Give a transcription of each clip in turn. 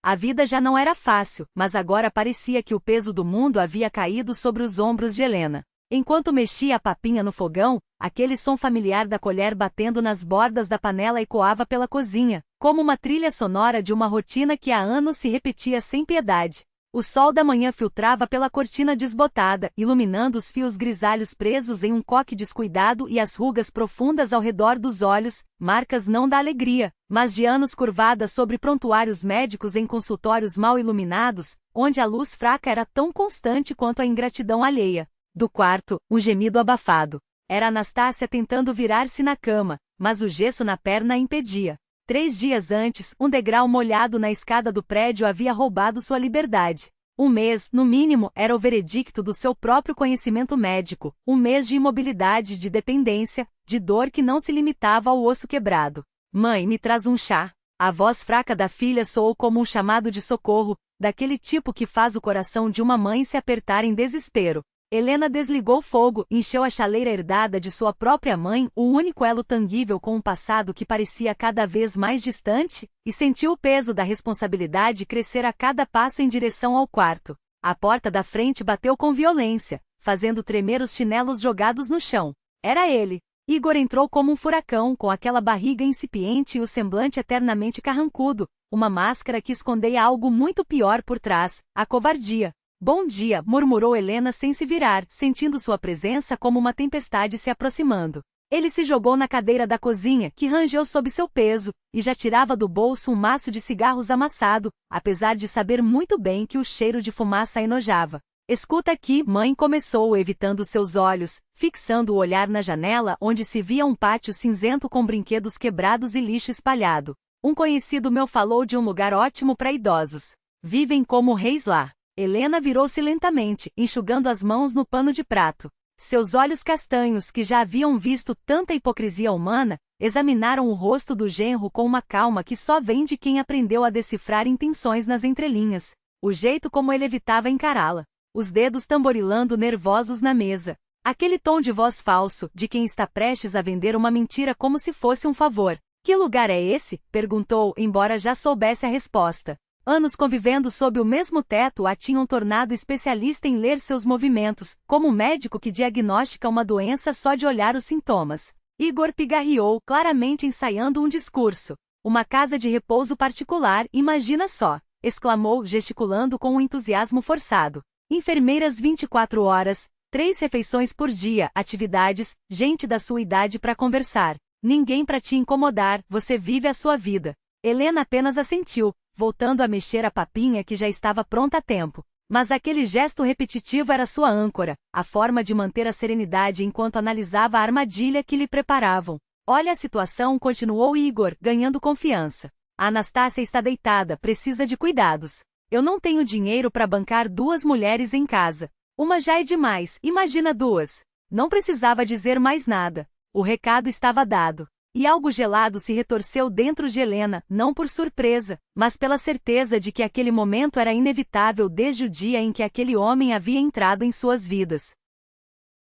A vida já não era fácil, mas agora parecia que o peso do mundo havia caído sobre os ombros de Helena. Enquanto mexia a papinha no fogão, aquele som familiar da colher batendo nas bordas da panela ecoava pela cozinha, como uma trilha sonora de uma rotina que há anos se repetia sem piedade. O sol da manhã filtrava pela cortina desbotada, iluminando os fios grisalhos presos em um coque descuidado e as rugas profundas ao redor dos olhos, marcas não da alegria, mas de anos curvadas sobre prontuários médicos em consultórios mal iluminados, onde a luz fraca era tão constante quanto a ingratidão alheia. Do quarto, um gemido abafado. Era Anastácia tentando virar-se na cama, mas o gesso na perna a impedia. 3 dias antes, um degrau molhado na escada do prédio havia roubado sua liberdade. 1 mês, no mínimo, era o veredicto do seu próprio conhecimento médico, 1 mês de imobilidade, de dependência, de dor que não se limitava ao osso quebrado. Mãe, me traz um chá. A voz fraca da filha soou como um chamado de socorro, daquele tipo que faz o coração de uma mãe se apertar em desespero. Helena desligou o fogo, encheu a chaleira herdada de sua própria mãe, o único elo tangível com um passado que parecia cada vez mais distante, e sentiu o peso da responsabilidade crescer a cada passo em direção ao quarto. A porta da frente bateu com violência, fazendo tremer os chinelos jogados no chão. Era ele. Igor entrou como um furacão, com aquela barriga incipiente e o semblante eternamente carrancudo, uma máscara que escondia algo muito pior por trás, a covardia. Bom dia, murmurou Helena sem se virar, sentindo sua presença como uma tempestade se aproximando. Ele se jogou na cadeira da cozinha, que rangeu sob seu peso, e já tirava do bolso um maço de cigarros amassado, apesar de saber muito bem que o cheiro de fumaça a enojava. Escuta aqui, mãe, começou, evitando seus olhos, fixando o olhar na janela onde se via um pátio cinzento com brinquedos quebrados e lixo espalhado. Um conhecido meu falou de um lugar ótimo para idosos. Vivem como reis lá. Helena virou-se lentamente, enxugando as mãos no pano de prato. Seus olhos castanhos, que já haviam visto tanta hipocrisia humana, examinaram o rosto do genro com uma calma que só vem de quem aprendeu a decifrar intenções nas entrelinhas. O jeito como ele evitava encará-la. Os dedos tamborilando nervosos na mesa. Aquele tom de voz falso, de quem está prestes a vender uma mentira como se fosse um favor. Que lugar é esse? Perguntou, embora já soubesse a resposta. Anos convivendo sob o mesmo teto a tinham tornado especialista em ler seus movimentos, como um médico que diagnostica uma doença só de olhar os sintomas. Igor pigarreou, claramente ensaiando um discurso. Uma casa de repouso particular, imagina só! Exclamou, gesticulando com um entusiasmo forçado. Enfermeiras 24 horas, 3 refeições por dia, atividades, gente da sua idade para conversar. Ninguém para te incomodar, você vive a sua vida. Helena apenas assentiu, voltando a mexer a papinha que já estava pronta a tempo. Mas aquele gesto repetitivo era sua âncora, a forma de manter a serenidade enquanto analisava a armadilha que lhe preparavam. Olha a situação, continuou Igor, ganhando confiança. A Anastácia está deitada, precisa de cuidados. Eu não tenho dinheiro para bancar 2 mulheres em casa. Uma já é demais, imagina 2. Não precisava dizer mais nada. O recado estava dado. E algo gelado se retorceu dentro de Helena, não por surpresa, mas pela certeza de que aquele momento era inevitável desde o dia em que aquele homem havia entrado em suas vidas.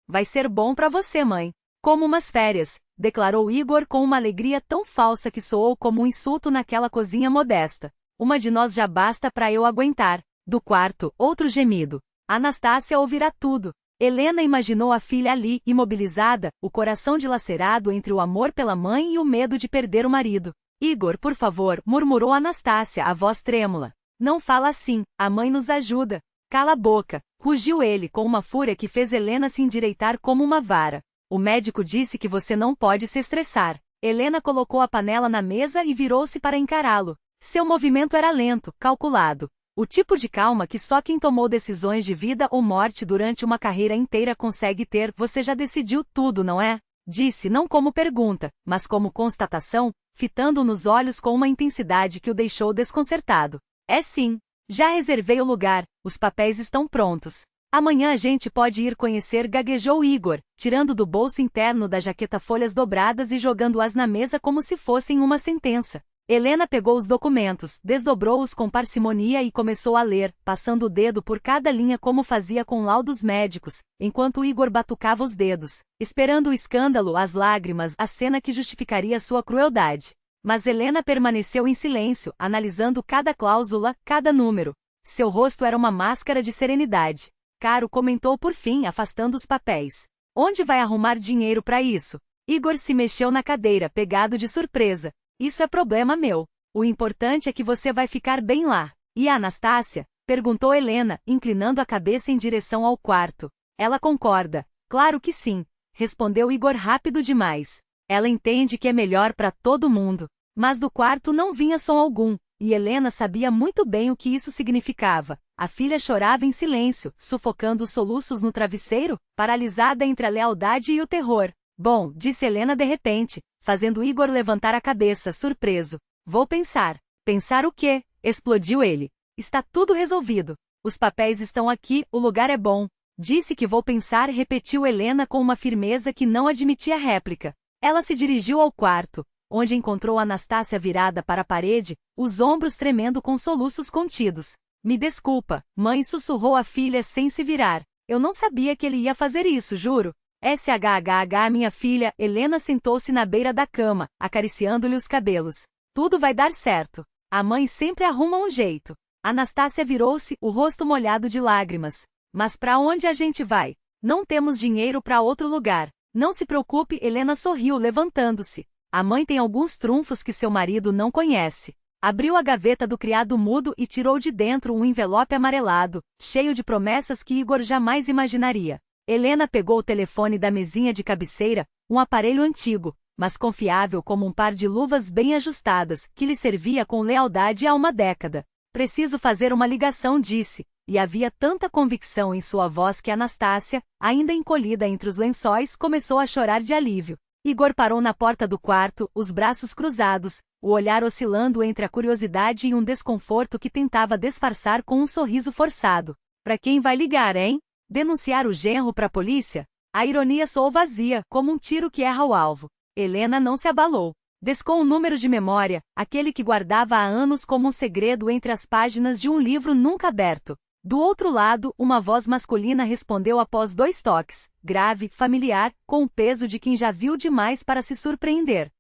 Vai ser bom para você, mãe. Como umas férias, declarou Igor com uma alegria tão falsa que soou como um insulto naquela cozinha modesta. Uma de nós já basta para eu aguentar. Do quarto, outro gemido. Anastácia ouvirá tudo. Helena imaginou a filha ali, imobilizada, o coração dilacerado entre o amor pela mãe e o medo de perder o marido. Igor, por favor, murmurou Anastácia, a voz trêmula. Não fala assim, a mãe nos ajuda. Cala a boca, rugiu ele com uma fúria que fez Helena se endireitar como uma vara. O médico disse que você não pode se estressar. Helena colocou a panela na mesa e virou-se para encará-lo. Seu movimento era lento, calculado. O tipo de calma que só quem tomou decisões de vida ou morte durante uma carreira inteira consegue ter. Você já decidiu tudo, não é? Disse não como pergunta, mas como constatação, fitando nos olhos com uma intensidade que o deixou desconcertado. É sim. Já reservei o lugar, os papéis estão prontos. Amanhã a gente pode ir conhecer, gaguejou Igor, tirando do bolso interno da jaqueta folhas dobradas e jogando-as na mesa como se fossem uma sentença. Helena pegou os documentos, desdobrou-os com parcimonia e começou a ler, passando o dedo por cada linha como fazia com laudos médicos, enquanto Igor batucava os dedos, esperando o escândalo, as lágrimas, a cena que justificaria sua crueldade. Mas Helena permaneceu em silêncio, analisando cada cláusula, cada número. Seu rosto era uma máscara de serenidade. Caro comentou por fim, afastando os papéis. Onde vai arrumar dinheiro para isso? Igor se mexeu na cadeira, pegado de surpresa. Isso é problema meu. O importante é que você vai ficar bem lá. E a Anastácia? Perguntou Helena, inclinando a cabeça em direção ao quarto. Ela concorda. Claro que sim. Respondeu Igor rápido demais. Ela entende que é melhor para todo mundo. Mas do quarto não vinha som algum, e Helena sabia muito bem o que isso significava. A filha chorava em silêncio, sufocando os soluços no travesseiro, paralisada entre a lealdade e o terror. Bom, disse Helena de repente, fazendo Igor levantar a cabeça, surpreso. Vou pensar. Pensar o quê? Explodiu ele. Está tudo resolvido. Os papéis estão aqui, o lugar é bom. Disse que vou pensar, repetiu Helena com uma firmeza que não admitia réplica. Ela se dirigiu ao quarto, onde encontrou Anastácia virada para a parede, os ombros tremendo com soluços contidos. Me desculpa, mãe, sussurrou a filha sem se virar. Eu não sabia que ele ia fazer isso, juro. SHHH, minha filha. Helena sentou-se na beira da cama, acariciando-lhe os cabelos. Tudo vai dar certo. A mãe sempre arruma um jeito. Anastácia virou-se, o rosto molhado de lágrimas. Mas para onde a gente vai? Não temos dinheiro para outro lugar. Não se preocupe, Helena sorriu, levantando-se. A mãe tem alguns trunfos que seu marido não conhece. Abriu a gaveta do criado mudo e tirou de dentro um envelope amarelado, cheio de promessas que Igor jamais imaginaria. Helena pegou o telefone da mesinha de cabeceira, um aparelho antigo, mas confiável como um par de luvas bem ajustadas, que lhe servia com lealdade há uma década. Preciso fazer uma ligação, disse, e havia tanta convicção em sua voz que Anastácia, ainda encolhida entre os lençóis, começou a chorar de alívio. Igor parou na porta do quarto, os braços cruzados, o olhar oscilando entre a curiosidade e um desconforto que tentava disfarçar com um sorriso forçado. Para quem vai ligar, hein? Denunciar o genro para a polícia? A ironia soou vazia, como um tiro que erra o alvo. Helena não se abalou. Descou um número de memória, aquele que guardava há anos como um segredo entre as páginas de um livro nunca aberto. Do outro lado, uma voz masculina respondeu após 2 toques, grave, familiar, com o peso de quem já viu demais para se surpreender.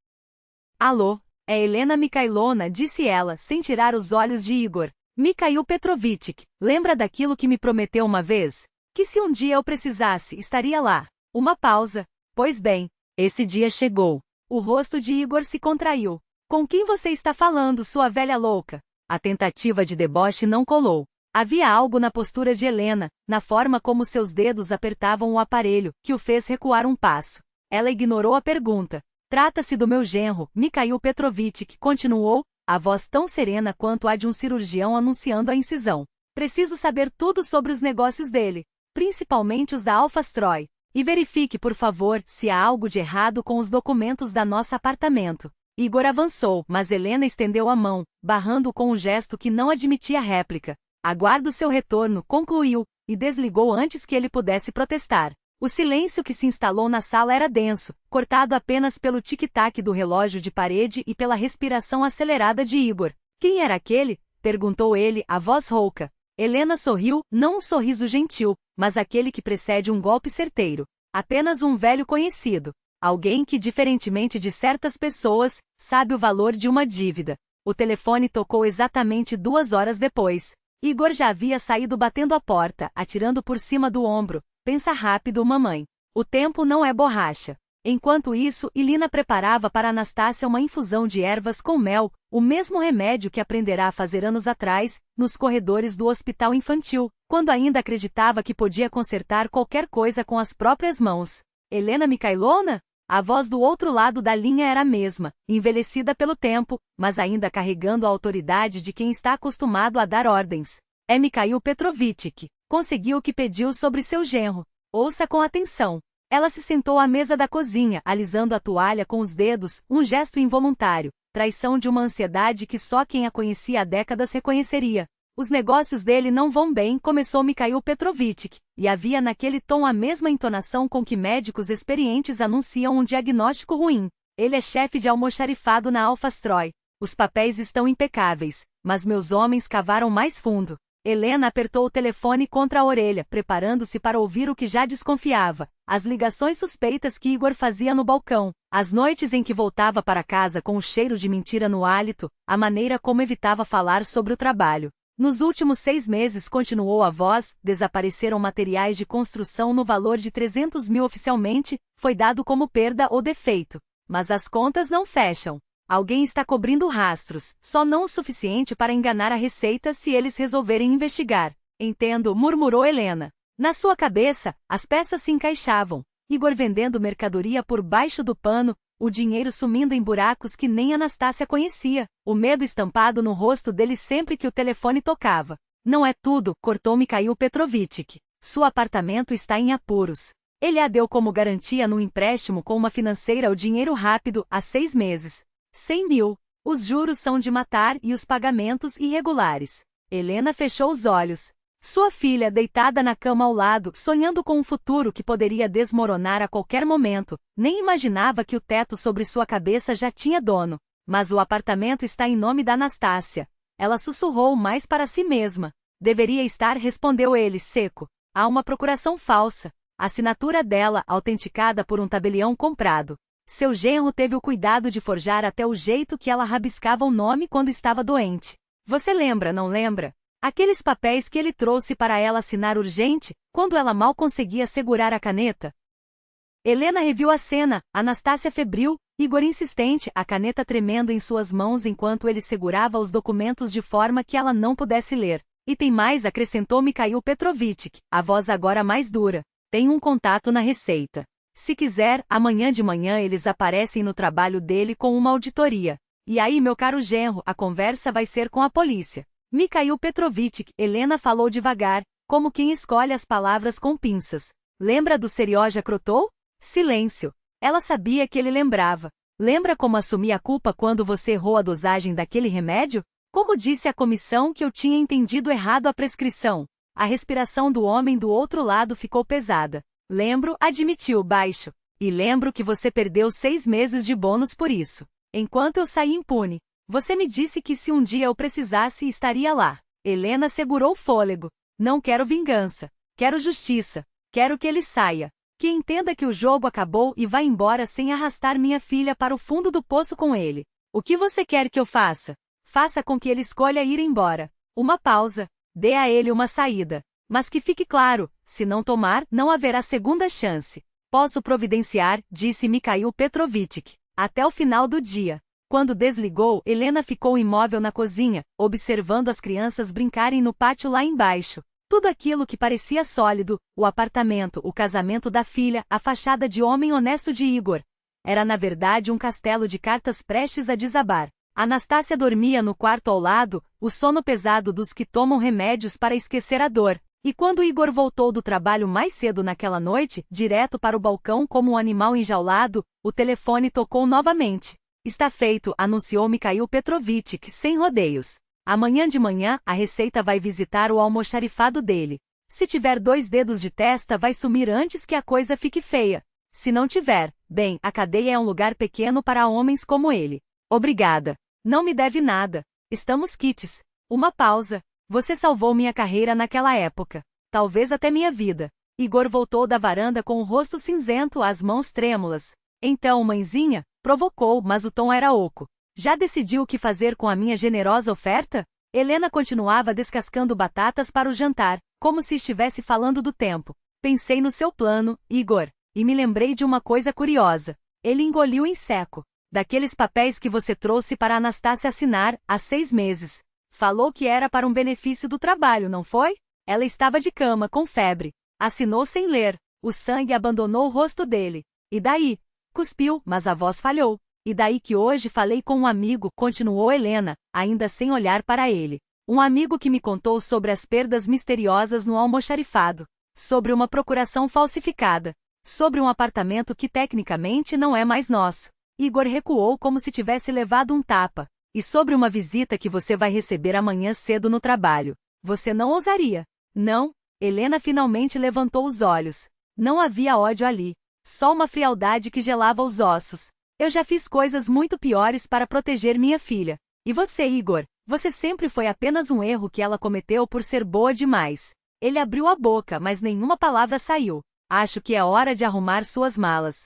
Alô? É Helena Mikhailona, disse ela, sem tirar os olhos de Igor. Mikhail Petrovitch, lembra daquilo que me prometeu uma vez? Que se um dia eu precisasse, estaria lá. Uma pausa. Pois bem, esse dia chegou. O rosto de Igor se contraiu. Com quem você está falando, sua velha louca? A tentativa de deboche não colou. Havia algo na postura de Helena, na forma como seus dedos apertavam o aparelho, que o fez recuar um passo. Ela ignorou a pergunta. Trata-se do meu genro, Mikhail Petrovitch, continuou, a voz tão serena quanto a de um cirurgião anunciando a incisão. Preciso saber tudo sobre os negócios dele, principalmente os da Alphastroy. E verifique, por favor, se há algo de errado com os documentos da nosso apartamento. Igor avançou, mas Helena estendeu a mão, barrando com um gesto que não admitia réplica. Aguardo seu retorno, concluiu, e desligou antes que ele pudesse protestar. O silêncio que se instalou na sala era denso, cortado apenas pelo tic-tac do relógio de parede e pela respiração acelerada de Igor. Quem era aquele? Perguntou ele, a voz rouca. Helena sorriu, não um sorriso gentil, mas aquele que precede um golpe certeiro. Apenas um velho conhecido. Alguém que, diferentemente de certas pessoas, sabe o valor de uma dívida. O telefone tocou exatamente 2 horas depois. Igor já havia saído batendo a porta, atirando por cima do ombro. Pensa rápido, mamãe. O tempo não é borracha. Enquanto isso, Ilina preparava para Anastácia uma infusão de ervas com mel, o mesmo remédio que aprenderá a fazer anos atrás, nos corredores do hospital infantil, quando ainda acreditava que podia consertar qualquer coisa com as próprias mãos. Helena Mikhailona? A voz do outro lado da linha era a mesma, envelhecida pelo tempo, mas ainda carregando a autoridade de quem está acostumado a dar ordens. É Mikhail Petrovitch. Conseguiu o que pediu sobre seu genro. Ouça com atenção. Ela se sentou à mesa da cozinha, alisando a toalha com os dedos, um gesto involuntário, traição de uma ansiedade que só quem a conhecia há décadas reconheceria. Os negócios dele não vão bem, começou Mikhail Petrovitch, e havia naquele tom a mesma entonação com que médicos experientes anunciam um diagnóstico ruim. Ele é chefe de almoxarifado na Alphastroy. Os papéis estão impecáveis, mas meus homens cavaram mais fundo. Helena apertou o telefone contra a orelha, preparando-se para ouvir o que já desconfiava. As ligações suspeitas que Igor fazia no balcão, As noites em que voltava para casa com o cheiro de mentira no hálito, a maneira como evitava falar sobre o trabalho. Nos últimos 6 meses, continuou a voz, desapareceram materiais de construção no valor de 300 mil oficialmente, foi dado como perda ou defeito. Mas as contas não fecham. Alguém está cobrindo rastros, só não o suficiente para enganar a Receita se eles resolverem investigar. Entendo, murmurou Helena. Na sua cabeça, as peças se encaixavam. Igor vendendo mercadoria por baixo do pano, o dinheiro sumindo em buracos que nem Anastácia conhecia, o medo estampado no rosto dele sempre que o telefone tocava. Não é tudo, cortou Mikhail Petrovitch. Seu apartamento está em apuros. Ele a deu como garantia num empréstimo com uma financeira o dinheiro rápido, há 6 meses. 100 mil. Os juros são de matar e os pagamentos irregulares. Helena fechou os olhos. Sua filha, deitada na cama ao lado, sonhando com um futuro que poderia desmoronar a qualquer momento, nem imaginava que o teto sobre sua cabeça já tinha dono. Mas o apartamento está em nome da Anastácia. Ela sussurrou mais para si mesma. Deveria estar, respondeu ele, seco. Há uma procuração falsa. Assinatura dela, autenticada por um tabelião comprado. Seu genro teve o cuidado de forjar até o jeito que ela rabiscava o nome quando estava doente. Você lembra, não lembra? Aqueles papéis que ele trouxe para ela assinar urgente, quando ela mal conseguia segurar a caneta? Helena reviu a cena, Anastácia febril, Igor insistente, a caneta tremendo em suas mãos enquanto ele segurava os documentos de forma que ela não pudesse ler. E tem mais, acrescentou Mikhail Petrovitch, a voz agora mais dura. Tem um contato na Receita. Se quiser, amanhã de manhã eles aparecem no trabalho dele com uma auditoria. E aí, meu caro genro, a conversa vai ser com a polícia. Mikhail Petrovitch, Helena falou devagar, como quem escolhe as palavras com pinças. Lembra do Serioja Crotou? Silêncio. Ela sabia que ele lembrava. Lembra como assumi a culpa quando você errou a dosagem daquele remédio? Como disse à comissão que eu tinha entendido errado a prescrição? A respiração do homem do outro lado ficou pesada. Lembro, admitiu baixo. E lembro que você perdeu 6 meses de bônus por isso. Enquanto eu saí impune. Você me disse que se um dia eu precisasse estaria lá. Helena segurou o fôlego. Não quero vingança. Quero justiça. Quero que ele saia. Que entenda que o jogo acabou e vá embora sem arrastar minha filha para o fundo do poço com ele. O que você quer que eu faça? Faça com que ele escolha ir embora. Uma pausa. Dê a ele uma saída. Mas que fique claro, se não tomar, não haverá segunda chance. Posso providenciar, disse Mikhail Petrovitch. Até o final do dia. Quando desligou, Helena ficou imóvel na cozinha, observando as crianças brincarem no pátio lá embaixo. Tudo aquilo que parecia sólido, o apartamento, o casamento da filha, a fachada de homem honesto de Igor. Era na verdade um castelo de cartas prestes a desabar. Anastácia dormia no quarto ao lado, o sono pesado dos que tomam remédios para esquecer a dor. E quando Igor voltou do trabalho mais cedo naquela noite, direto para o balcão como um animal enjaulado, o telefone tocou novamente. Está feito, anunciou Mikhail Petrovitch, sem rodeios. Amanhã de manhã, a Receita vai visitar o almoxarifado dele. Se tiver 2 dedos de testa, vai sumir antes que a coisa fique feia. Se não tiver, bem, a cadeia é um lugar pequeno para homens como ele. Obrigada. Não me deve nada. Estamos quites. Uma pausa. Você salvou minha carreira naquela época. Talvez até minha vida. Igor voltou da varanda com o rosto cinzento, as mãos trêmulas. Então, mãezinha? Provocou, mas o tom era oco. Já decidiu o que fazer com a minha generosa oferta? Helena continuava descascando batatas para o jantar, como se estivesse falando do tempo. Pensei no seu plano, Igor, e me lembrei de uma coisa curiosa. Ele engoliu em seco. Daqueles papéis que você trouxe para Anastácia assinar, há 6 meses. Falou que era para um benefício do trabalho, não foi? Ela estava de cama, com febre. Assinou sem ler. O sangue abandonou o rosto dele. E daí? Cuspiu, mas a voz falhou. E daí que hoje falei com um amigo, continuou Helena, ainda sem olhar para ele. Um amigo que me contou sobre as perdas misteriosas no almoxarifado. Sobre uma procuração falsificada. Sobre um apartamento que tecnicamente não é mais nosso. Igor recuou como se tivesse levado um tapa. E sobre uma visita que você vai receber amanhã cedo no trabalho. Você não ousaria? Não? Helena finalmente levantou os olhos. Não havia ódio ali. Só uma frialdade que gelava os ossos. Eu já fiz coisas muito piores para proteger minha filha. E você, Igor? Você sempre foi apenas um erro que ela cometeu por ser boa demais. Ele abriu a boca, mas nenhuma palavra saiu. Acho que é hora de arrumar suas malas.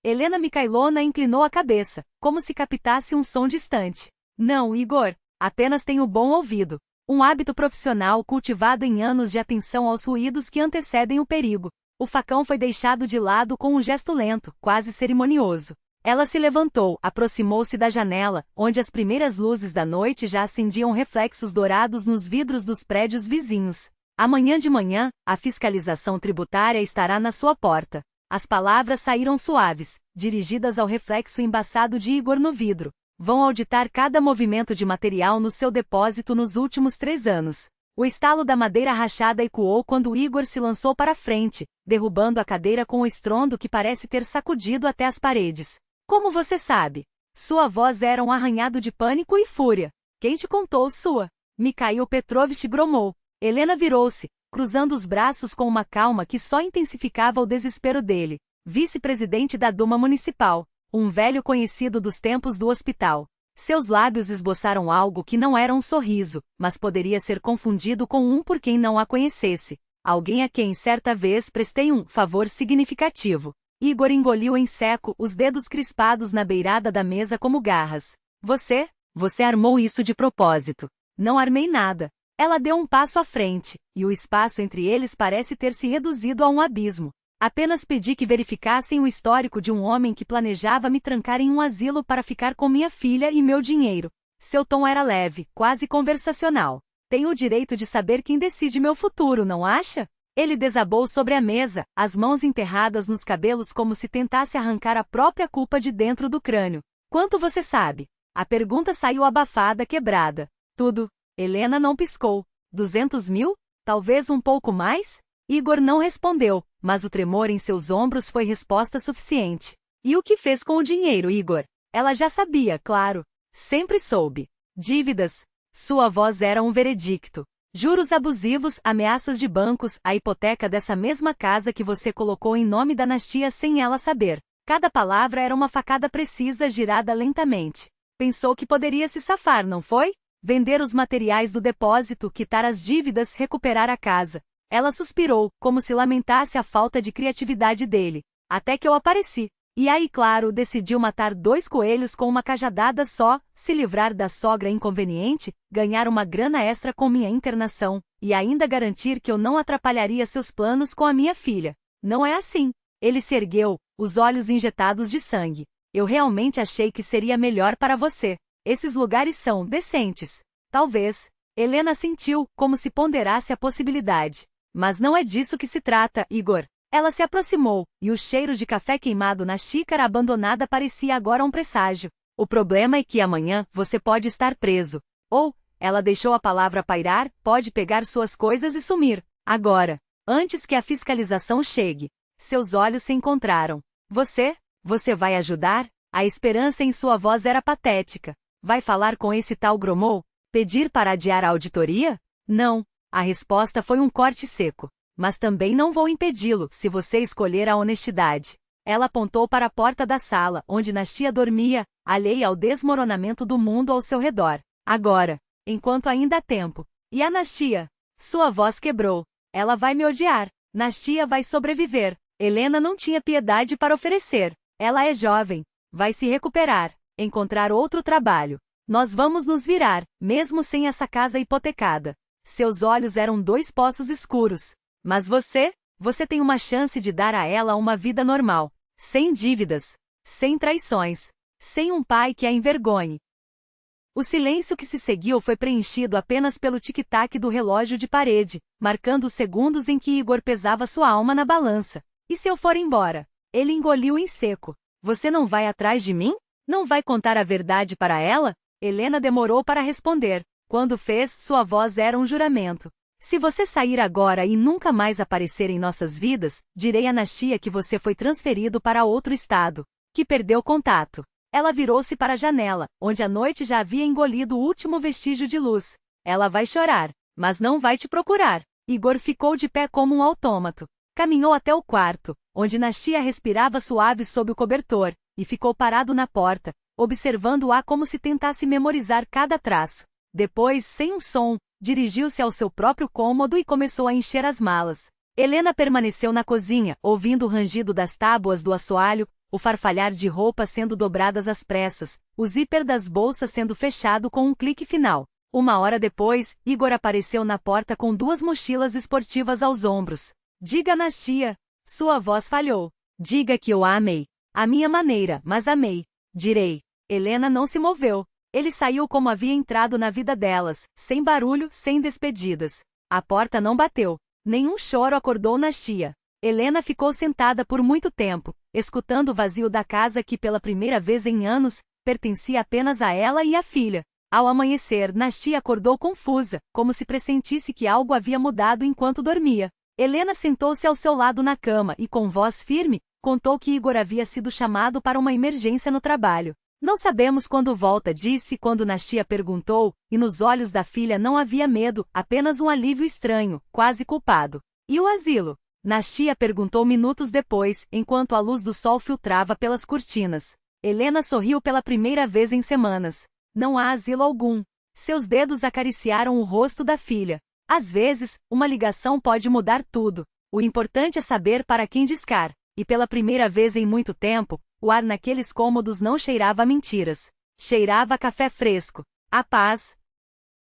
Helena Mikhailona inclinou a cabeça, como se captasse um som distante. Não, Igor. Apenas tenho bom ouvido. Um hábito profissional cultivado em anos de atenção aos ruídos que antecedem o perigo. O facão foi deixado de lado com um gesto lento, quase cerimonioso. Ela se levantou, aproximou-se da janela, onde as primeiras luzes da noite já acendiam reflexos dourados nos vidros dos prédios vizinhos. Amanhã de manhã, a fiscalização tributária estará na sua porta. As palavras saíram suaves, dirigidas ao reflexo embaçado de Igor no vidro. Vão auditar cada movimento de material no seu depósito nos últimos 3 anos. O estalo da madeira rachada ecoou quando Igor se lançou para frente, derrubando a cadeira com o estrondo que parece ter sacudido até as paredes. Como você sabe? Sua voz era um arranhado de pânico e fúria. Quem te contou sua? Mikhail Petrovich gromou. Helena virou-se, cruzando os braços com uma calma que só intensificava o desespero dele. Vice-presidente da Duma Municipal. Um velho conhecido dos tempos do hospital. Seus lábios esboçaram algo que não era um sorriso, mas poderia ser confundido com um por quem não a conhecesse. Alguém a quem certa vez prestei um favor significativo. Igor engoliu em seco, os dedos crispados na beirada da mesa como garras. Você armou isso de propósito. Não armei nada. Ela deu um passo à frente, e o espaço entre eles parece ter se reduzido a um abismo. Apenas pedi que verificassem o histórico de um homem que planejava me trancar em um asilo para ficar com minha filha e meu dinheiro. Seu tom era leve, quase conversacional. Tenho o direito de saber quem decide meu futuro, não acha? Ele desabou sobre a mesa, as mãos enterradas nos cabelos como se tentasse arrancar a própria culpa de dentro do crânio. Quanto você sabe? A pergunta saiu abafada, quebrada. Tudo. Helena não piscou. 200 mil? Talvez um pouco mais? Igor não respondeu, mas o tremor em seus ombros foi resposta suficiente. E o que fez com o dinheiro, Igor? Ela já sabia, claro. Sempre soube. Dívidas. Sua voz era um veredicto. Juros abusivos, ameaças de bancos, a hipoteca dessa mesma casa que você colocou em nome da Nastia sem ela saber. Cada palavra era uma facada precisa girada lentamente. Pensou que poderia se safar, não foi? Vender os materiais do depósito, quitar as dívidas, recuperar a casa. Ela suspirou, como se lamentasse a falta de criatividade dele. Até que eu apareci. E aí, claro, decidiu matar 2 coelhos com uma cajadada só, se livrar da sogra inconveniente, ganhar uma grana extra com minha internação, e ainda garantir que eu não atrapalharia seus planos com a minha filha. Não é assim. Ele se ergueu, os olhos injetados de sangue. Eu realmente achei que seria melhor para você. Esses lugares são decentes. Talvez. Helena sentiu, como se ponderasse a possibilidade. Mas não é disso que se trata, Igor. Ela se aproximou, e o cheiro de café queimado na xícara abandonada parecia agora um presságio. O problema é que amanhã você pode estar preso. Ou, ela deixou a palavra pairar, pode pegar suas coisas e sumir. Agora. Antes que a fiscalização chegue. Seus olhos se encontraram. Você vai ajudar? A esperança em sua voz era patética. Vai falar com esse tal Gromov? Pedir para adiar a auditoria? Não. A resposta foi um corte seco. Mas também não vou impedi-lo, se você escolher a honestidade. Ela apontou para a porta da sala, onde Nastia dormia, alheia ao desmoronamento do mundo ao seu redor. Agora. Enquanto ainda há tempo. E a Nastia? Sua voz quebrou. Ela vai me odiar. Nastia vai sobreviver. Helena não tinha piedade para oferecer. Ela é jovem. Vai se recuperar. Encontrar outro trabalho. Nós vamos nos virar, mesmo sem essa casa hipotecada. Seus olhos eram 2 poços escuros. Mas você tem uma chance de dar a ela uma vida normal. Sem dívidas. Sem traições. Sem um pai que a envergonhe. O silêncio que se seguiu foi preenchido apenas pelo tic-tac do relógio de parede, marcando os segundos em que Igor pesava sua alma na balança. E se eu for embora? Ele engoliu em seco. Você não vai atrás de mim? Não vai contar a verdade para ela? Helena demorou para responder. Quando fez, sua voz era um juramento. Se você sair agora e nunca mais aparecer em nossas vidas, direi a Nastia que você foi transferido para outro estado, que perdeu contato. Ela virou-se para a janela, onde a noite já havia engolido o último vestígio de luz. Ela vai chorar, mas não vai te procurar. Igor ficou de pé como um autômato. Caminhou até o quarto, onde Nastia respirava suave sob o cobertor, e ficou parado na porta, observando-a como se tentasse memorizar cada traço. Depois, sem um som, dirigiu-se ao seu próprio cômodo e começou a encher as malas. Helena permaneceu na cozinha, ouvindo o rangido das tábuas do assoalho, o farfalhar de roupas sendo dobradas às pressas, o zíper das bolsas sendo fechado com um clique final. 1 hora depois, Igor apareceu na porta com 2 mochilas esportivas aos ombros. Diga, Nastia. Sua voz falhou. Diga que eu a amei. À minha maneira, mas amei. Direi. Helena não se moveu. Ele saiu como havia entrado na vida delas, sem barulho, sem despedidas. A porta não bateu. Nenhum choro acordou Nastia. Helena ficou sentada por muito tempo, escutando o vazio da casa que pela primeira vez em anos, pertencia apenas a ela e à filha. Ao amanhecer, Nastia acordou confusa, como se pressentisse que algo havia mudado enquanto dormia. Helena sentou-se ao seu lado na cama e, com voz firme, contou que Igor havia sido chamado para uma emergência no trabalho. Não sabemos quando volta, disse quando Nastia perguntou, e nos olhos da filha não havia medo, apenas um alívio estranho, quase culpado. E o asilo? Nastia perguntou minutos depois, enquanto a luz do sol filtrava pelas cortinas. Helena sorriu pela primeira vez em semanas. Não há asilo algum. Seus dedos acariciaram o rosto da filha. Às vezes, uma ligação pode mudar tudo. O importante é saber para quem discar. E pela primeira vez em muito tempo, o ar naqueles cômodos não cheirava a mentiras. Cheirava a café fresco. A paz,